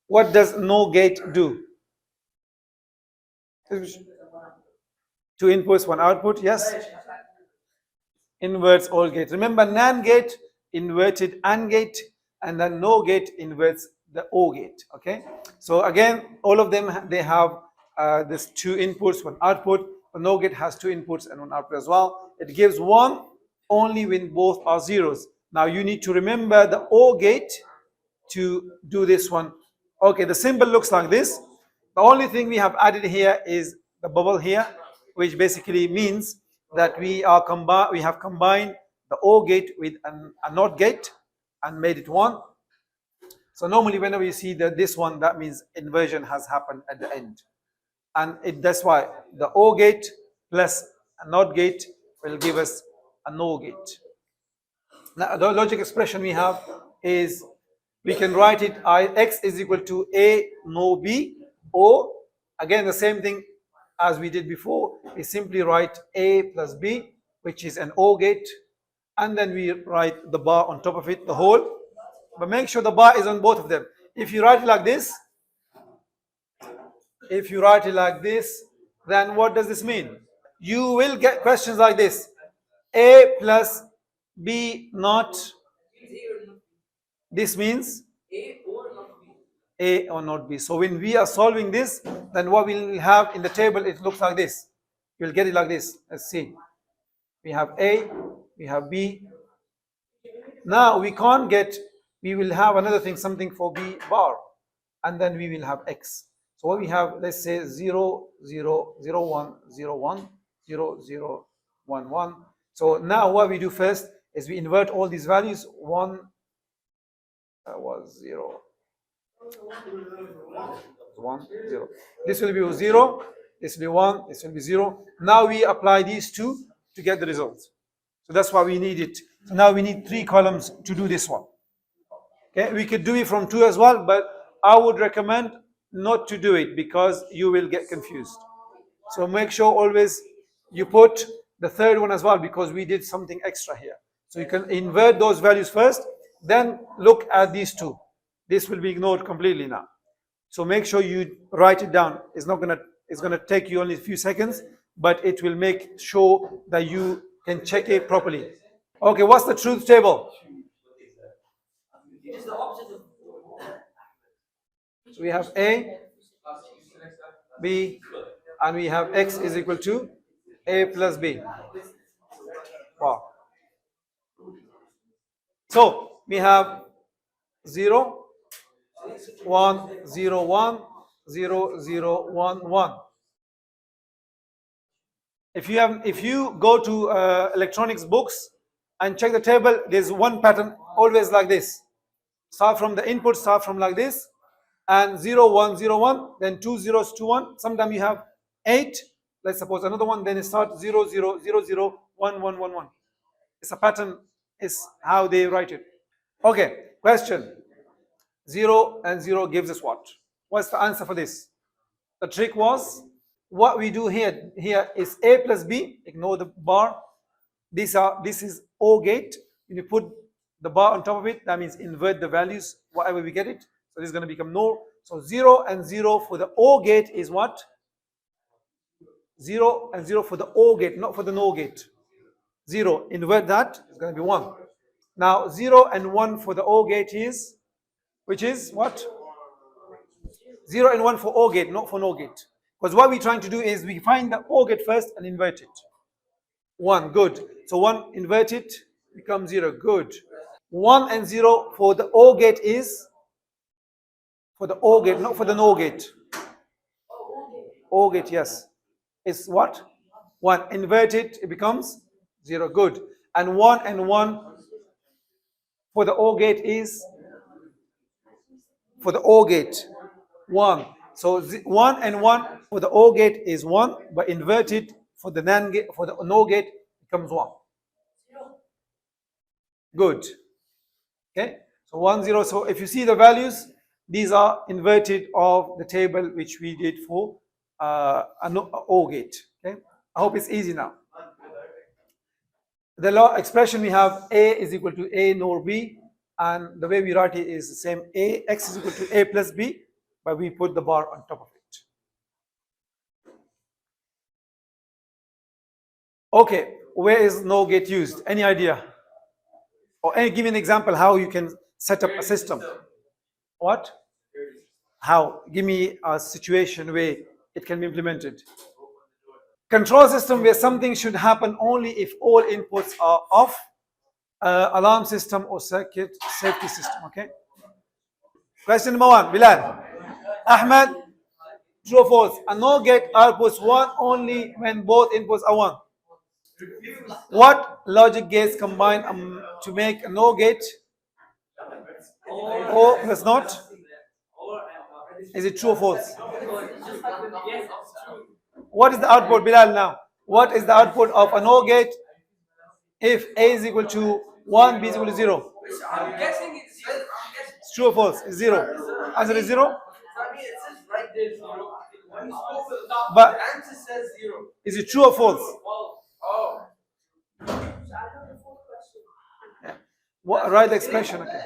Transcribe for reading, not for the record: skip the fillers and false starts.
What does no gate do? Two inputs, one output. Yes. Inverts all gates. Remember, NAND gate inverted AND gate, and then no gate inverts the O gate. Okay. So again, all of them, they have this two inputs, one output. The no gate has two inputs and one output as well. It gives one only when both are zeros. Now you need to remember the O gate to do this one. Okay, the symbol looks like this. The only thing we have added here is the bubble here, which basically means that we have combined the O gate with a NOT gate and made it one. So normally whenever you see this one, that means inversion has happened at the end. And that's why the O gate plus a NOT gate will give us a NO gate. Now the logic expression we have is, we can write it x is equal to a no b, or again the same thing as we did before. We simply write a plus b, which is an O gate, and then we write the bar on top of it, the whole. But make sure the bar is on both of them. If you write it like this, then what does this mean? You will get questions like this: a plus b not. This means A or not B. So when we are solving this, then what we'll have in the table, it looks like this. You'll get it like this. Let's see. We have A, we have B. Now we can't get, we will have another thing, something for B bar, and then we will have X. So what we have, let's say 0, 0, 0, 1, 0, 1, 0, 0, 1, 1. So now what we do first is we invert all these values. 1, that was 0. 1, 0. This will be 0, this will be 1, this will be 0. Now we apply these two to get the results. So that's why we need it. So now we need 3 columns to do this one. Okay, we could do it from 2 as well, but I would recommend not to do it because you will get confused. So make sure always you put the third one as well, because we did something extra here. So you can invert those values first, then look at these two. This will be ignored completely now. So make sure you write it down. It's gonna take you only a few seconds, but it will make sure that you can check it properly. Okay, what's the truth table? So we have A, B, and we have X is equal to A plus B. Wow. So we have 0, 1, 0, 1, 0, 0, 1, 1. If you go to electronics books and check the table, there's one pattern always like this. Start from the input, start from like this, and 0, 1, 0, 1, then 2 zeros, 2, 1. Sometimes you have 8. Let's suppose another one, then it starts 0, 0, 0, 0, 1, 1, 1, 1. It's a pattern, is how they write it. Okay, question. 0 and 0 gives us what? What's the answer for this? The trick was, what we do here is A plus B, ignore the bar. This is O gate. When you put the bar on top of it, that means invert the values, whatever we get it. So this is going to become no. So 0 and 0 for the O gate is what? 0 and 0 for the O gate, not for the no gate. 0, invert that, it's going to be 1. Now 0 and 1 for the O gate is, which is what? 0 and 1 for O gate, not for no gate. Because what we're trying to do is we find the O gate first and invert it. 1, good. So 1 invert it, becomes 0, good. 1 and 0 for the O gate is, for the O gate, not for the no gate. O gate, yes. It's what? 1, invert it, it becomes 0, good. And 1 for the O gate is, for the O gate, 1. So 1 and 1 for the O gate is 1, but inverted for the NAND gate, for the no gate becomes 1. Good. Okay. So 1, 0. So if you see the values, these are inverted of the table which we did for an O gate. Okay. I hope it's easy now. The law expression we have A is equal to A nor B, and the way we write it is the same. A, X is equal to A plus B. but we put the bar on top of it. Okay, where is no gate used? Any idea? Or give me an example how you can set up a system. What? How? Give me a situation where it can be implemented. Control system where something should happen only if all inputs are off. Alarm system or circuit safety system. Okay. Question number 1, Bilal. Ahmad, true or false? A no gate outputs 1 only when both inputs are 1. What logic gates combine to make a no gate? Or does not? Is it true or false? What is the output, Bilal, now? What is the output of a no gate if A is equal to 1, B is equal to 0? I'm guessing it's zero. It's true or false? It's 0. Answer is 0? I mean, it says right there 0. When you spoke with the doctor, But the answer says 0. is it true or false? Oh. Yeah. What, write the expression. Okay.